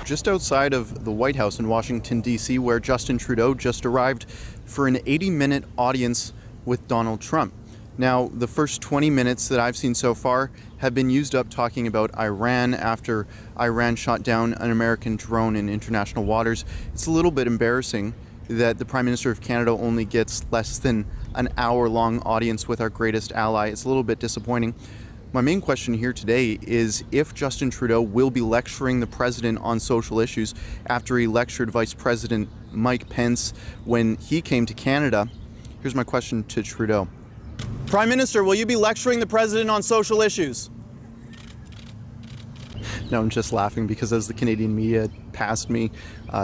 just outside of the White House in Washington, D.C., where Justin Trudeau just arrived for an 80-minute audience with Donald Trump. Now, the first 20 minutes that I've seen so far have been used up talking about Iran after Iran shot down an American drone in international waters. It's a little bit embarrassing that the Prime Minister of Canada only gets less than an hour-long audience with our greatest ally. It's a little bit disappointing. My main question here today is if Justin Trudeau will be lecturing the President on social issues after he lectured Vice President Mike Pence when he came to Canada. Here's my question to Trudeau. Prime Minister, will you be lecturing the President on social issues? No, I'm just laughing because as the Canadian media passed me,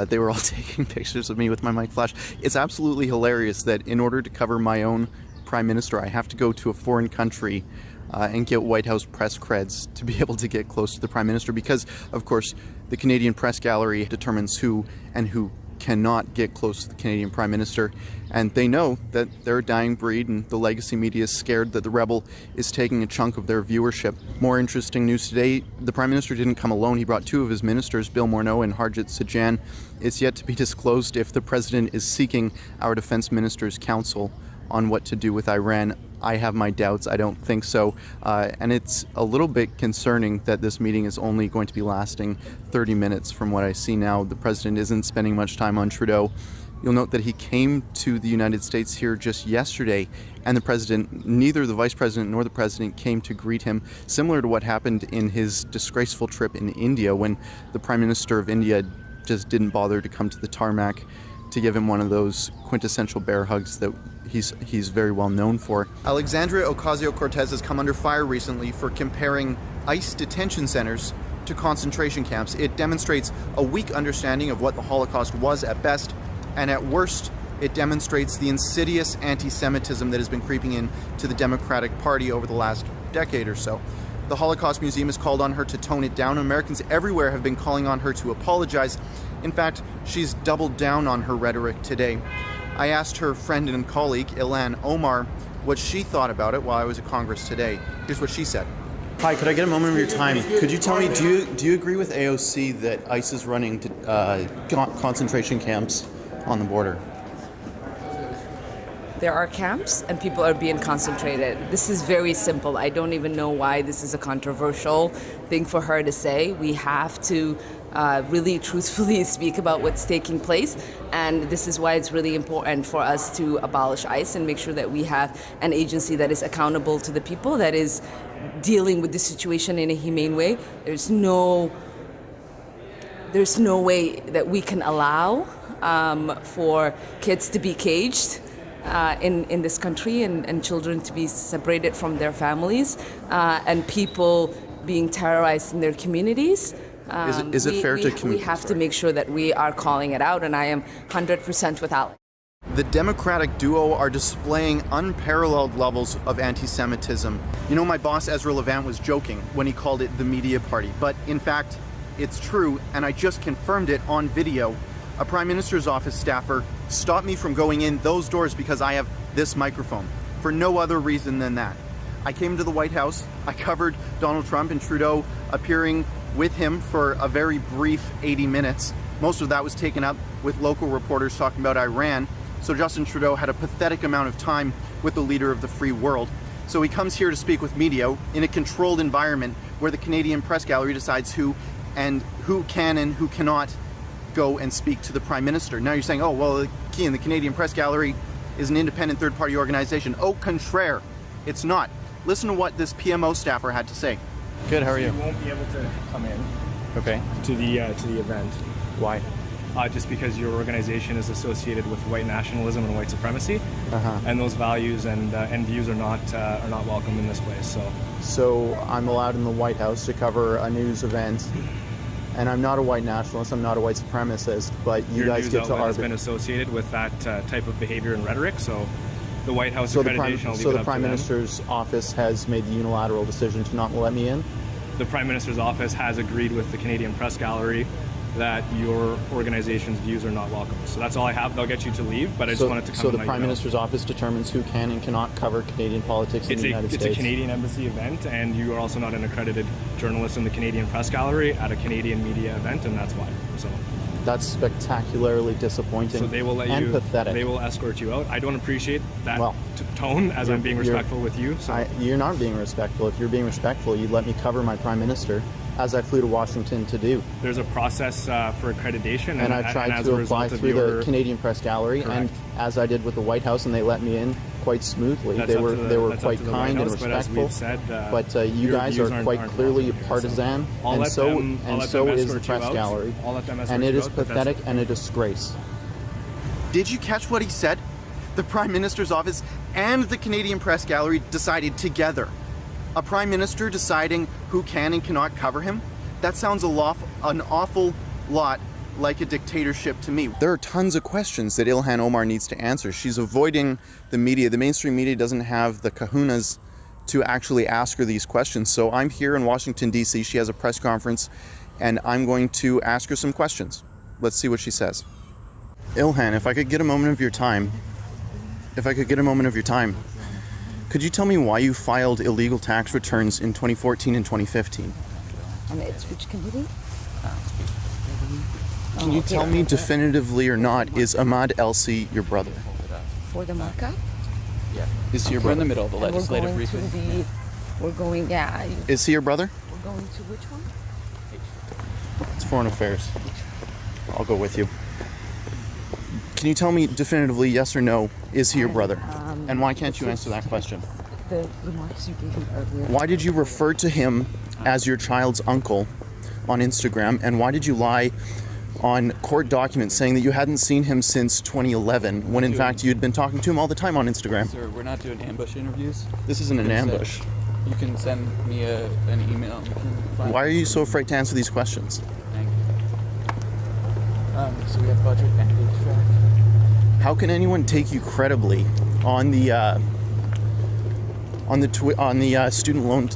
they were all taking pictures of me with my mic flash. It's absolutely hilarious that in order to cover my own Prime Minister, I have to go to a foreign country and get White House press creds to be able to get close to the Prime Minister because, of course, the Canadian Press Gallery determines who and who cannot get close to the Canadian Prime Minister, and they know that they're a dying breed and the legacy media is scared that the rebel is taking a chunk of their viewership. More interesting news today, the Prime Minister didn't come alone. He brought two of his ministers, Bill Morneau and Harjit Sajjan. It's yet to be disclosed if the President is seeking our defense minister's counsel on what to do with Iran. I have my doubts. I don't think so. And it's a little bit concerning that this meeting is only going to be lasting 30 minutes from what I see now. The President isn't spending much time on Trudeau. You'll note that he came to the United States here just yesterday, and the President, neither the Vice President nor the President came to greet him, similar to what happened in his disgraceful trip in India when the Prime Minister of India just didn't bother to come to the tarmac to give him one of those quintessential bear hugs that he's very well known for. Alexandria Ocasio-Cortez has come under fire recently for comparing ICE detention centers to concentration camps. It demonstrates a weak understanding of what the Holocaust was at best, and at worst, it demonstrates the insidious anti-Semitism that has been creeping in to the Democratic Party over the last decade or so. The Holocaust Museum has called on her to tone it down. Americans everywhere have been calling on her to apologize. In fact, she's doubled down on her rhetoric today. I asked her friend and colleague, Ilhan Omar, what she thought about it while I was at Congress today. Here's what she said. Hi, could I get a moment of your time? Could you tell me, do you agree with AOC that ICE is running concentration camps on the border? There are camps and people are being concentrated. This is very simple. I don't even know why this is a controversial thing for her to say. We have to really truthfully speak about what's taking place, and this is why it's really important for us to abolish ICE and make sure that we have an agency that is accountable to the people, that is dealing with the situation in a humane way. There's no way that we can allow for kids to be caged in this country and children to be separated from their families and people being terrorized in their communities. Is it fair to... We have to make sure that we are calling it out, and I am 100% with Alex. The Democratic duo are displaying unparalleled levels of anti-Semitism. You know, my boss Ezra Levant was joking when he called it the media party, but in fact, it's true, and I just confirmed it on video. A Prime Minister's office staffer stopped me from going in those doors because I have this microphone, for no other reason than that. I came to the White House, I covered Donald Trump and Trudeau appearing with him for a very brief 80 minutes. Most of that was taken up with local reporters talking about Iran, so Justin Trudeau had a pathetic amount of time with the leader of the free world. So he comes here to speak with media in a controlled environment where the Canadian Press Gallery decides who can and who cannot go and speak to the Prime Minister. Now you're saying, oh, well, the Canadian Press Gallery is an independent third-party organization. Au contraire, it's not. Listen to what this PMO staffer had to say. Good, how are you? You won't be able to come in. Okay. To the event. Why? Just because your organization is associated with white nationalism and white supremacy, and those values and views are not welcome in this place. So I'm allowed in the White House to cover a news event, and I'm not a white nationalist. I'm not a white supremacist. But you guys get to arbitrate. Has been associated with that type of behavior and rhetoric. So the White House accreditation. So the Prime Minister's office has made the unilateral decision to not let me in? The Prime Minister's office has agreed with the Canadian Press Gallery that your organization's views are not welcome. So that's all I have. They'll get you to leave, but I just wanted to come So and the let Prime you know. Minister's office determines who can and cannot cover Canadian politics in the United States. It's a Canadian Embassy event, and you are also not an accredited journalist in the Canadian Press Gallery at a Canadian media event, and that's why. So that's spectacularly disappointing. So they will let and you. Pathetic. They will escort you out. I don't appreciate that tone, as I'm being respectful with you. So. You're not being respectful. If you're being respectful, you'd let me cover my Prime Minister, as I flew to Washington to do. There's a process for accreditation, and I tried to apply through the Canadian Press Gallery, Correct. and as I did with the White House, and they let me in quite smoothly. They were quite kind and respectful. But you guys are quite clearly partisan, and so is the Press Gallery, and it is pathetic and a disgrace. Did you catch what he said? The Prime Minister's office and the Canadian Press Gallery decided together. A Prime Minister deciding who can and cannot cover him? That sounds an awful lot like a dictatorship to me. There are tons of questions that Ilhan Omar needs to answer. She's avoiding the media. The mainstream media doesn't have the kahunas to actually ask her these questions. So I'm here in Washington, D.C. She has a press conference, and I'm going to ask her some questions. Let's see what she says. Ilhan, if I could get a moment of your time, could you tell me why you filed illegal tax returns in 2014 and 2015? And it's which committee? Can you tell me definitively or not, is Ahmad LC your brother? For the markup? Yeah. Is he your We're in brother? the middle of the legislative briefing. Is he your brother? We're going to which one? It's Foreign Affairs. I'll go with you. Can you tell me definitively, yes or no, is he your brother? And why can't you answer that question? The remarks you gave me earlier. Why did you refer to him as your child's uncle on Instagram, and why did you lie on court documents saying that you hadn't seen him since 2011, when in fact you'd been talking to him all the time on Instagram? Sir, we're not doing ambush interviews. This isn't an ambush. You can send me an email. Why are you so afraid to answer these questions? Thank you. So we have budget and HVAC. How can anyone take you credibly on the student loan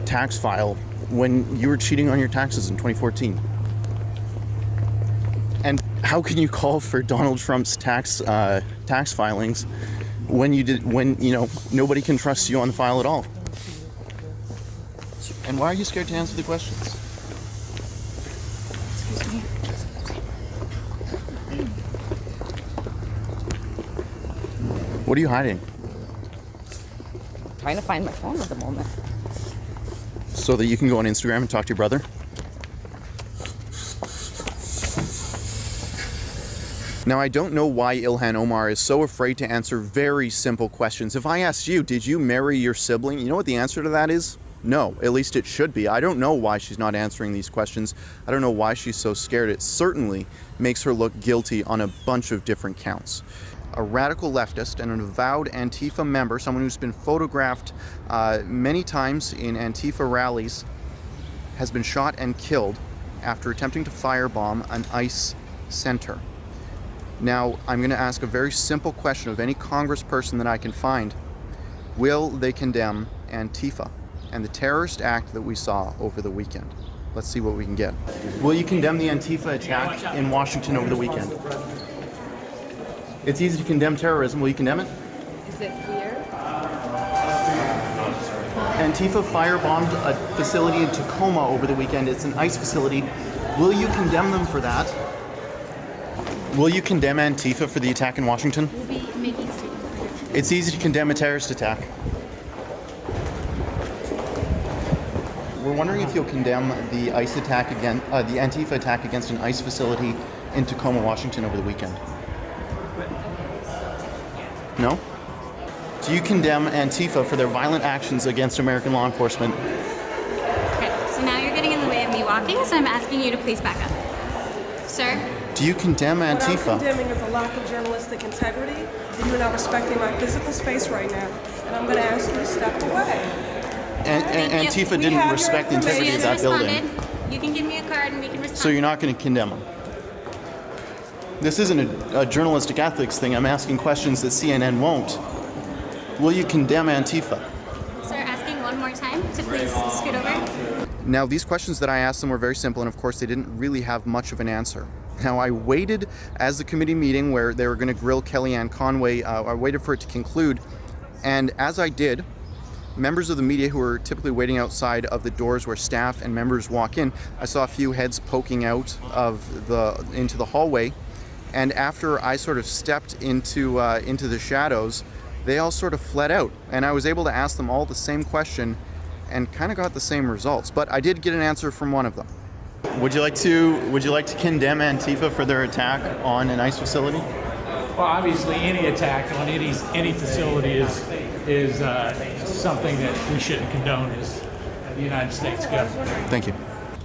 tax file when you were cheating on your taxes in 2014? And how can you call for Donald Trump's tax filings when nobody can trust you on the file at all? And why are you scared to answer the questions? Excuse me. What are you hiding? Trying to find my phone at the moment. So that you can go on Instagram and talk to your brother? Now, I don't know why Ilhan Omar is so afraid to answer very simple questions. If I asked you, did you marry your sibling? You know what the answer to that is? No, at least it should be. I don't know why she's not answering these questions. I don't know why she's so scared. It certainly makes her look guilty on a bunch of different counts. A radical leftist and an avowed Antifa member, someone who's been photographed many times in Antifa rallies, has been shot and killed after attempting to firebomb an ICE center. Now, I'm going to ask a very simple question of any congressperson that I can find. Will they condemn Antifa and the terrorist act that we saw over the weekend? Let's see what we can get. Will you condemn the Antifa attack in Washington over the weekend? It's easy to condemn terrorism. Will you condemn it? Is it clear? Antifa firebombed a facility in Tacoma over the weekend. It's an ICE facility. Will you condemn them for that? Will you condemn Antifa for the attack in Washington? We'll be making statements. It's easy to condemn a terrorist attack. We're wondering if you'll condemn the ICE attack again, the Antifa attack against an ICE facility in Tacoma, Washington over the weekend. No? Do you condemn Antifa for their violent actions against American law enforcement? Okay, so now you're getting in the way of me walking, so I'm asking you to please back up. Sir? Do you condemn Antifa? What I'm condemning is a lack of journalistic integrity, and you're not respecting my physical space right now, and I'm going to ask you to step away. Antifa didn't respect the integrity of that building. You can give me a card and we can respond. So you're not going to condemn them? This isn't a journalistic ethics thing. I'm asking questions that CNN won't. Will you condemn Antifa? Sir, asking one more time to please scoot over. Now, these questions that I asked them were very simple, and of course they didn't really have much of an answer. Now, I waited as the committee meeting where they were going to grill Kellyanne Conway, I waited for it to conclude, and as I did, members of the media who were typically waiting outside of the doors where staff and members walk in, I saw a few heads poking out into the hallway, and after I sort of stepped into the shadows, they all sort of fled out, and I was able to ask them all the same question and kind of got the same results, but I did get an answer from one of them. Would you like to condemn Antifa for their attack on an ICE facility? Well, obviously, any attack on any facility is something that we shouldn't condone as the United States government. Thank you.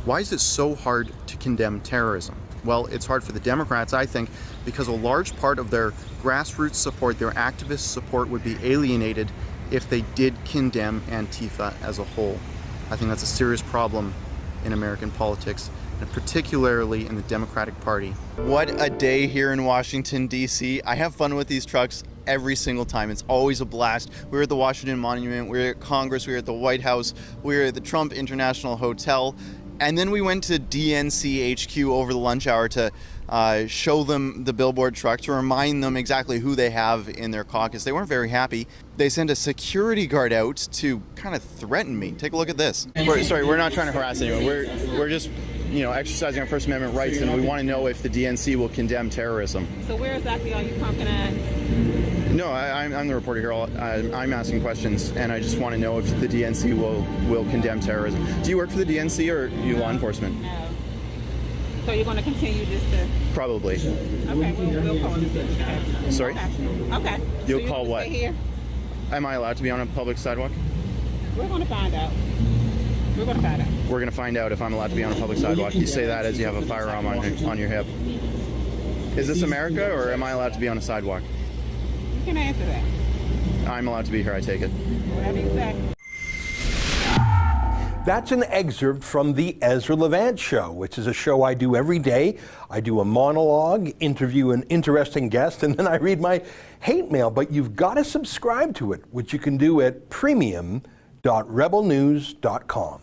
Why is it so hard to condemn terrorism? Well, it's hard for the Democrats, I think, because a large part of their grassroots support, their activist support, would be alienated if they did condemn Antifa as a whole. I think that's a serious problem in American politics, and particularly in the Democratic Party. What a day here in Washington, D.C. I have fun with these trucks every single time. It's always a blast. We were at the Washington Monument, we were at Congress, we were at the White House, we were at the Trump International Hotel, and then we went to DNC HQ over the lunch hour to show them the billboard truck, to remind them exactly who they have in their caucus. They weren't very happy. They sent a security guard out to kind of threaten me. Take a look at this. Sorry, we're not trying to harass anyone. We're just, exercising our First Amendment rights, and we want to know if the DNC will condemn terrorism. So where exactly are you pumping at? No, I'm the reporter here. I'm asking questions, and I just want to know if the DNC will condemn terrorism. Do you work for the DNC or are you law enforcement? No. So you're going to continue just to... Probably. Okay, we'll call it. Sorry? Okay. You'll call what? Stay here? Am I allowed to be on a public sidewalk? We're going to find out. We're going to find out. We're going to find out if I'm allowed to be on a public sidewalk. You say that as you have a firearm on your hip. Is this America, or am I allowed to be on a sidewalk? You can answer that. I'm allowed to be here, I take it. Whatever you say. That's an excerpt from the Ezra Levant Show, which is a show I do every day. I do a monologue, interview an interesting guest, and then I read my hate mail. But you've got to subscribe to it, which you can do at premium.rebelnews.com.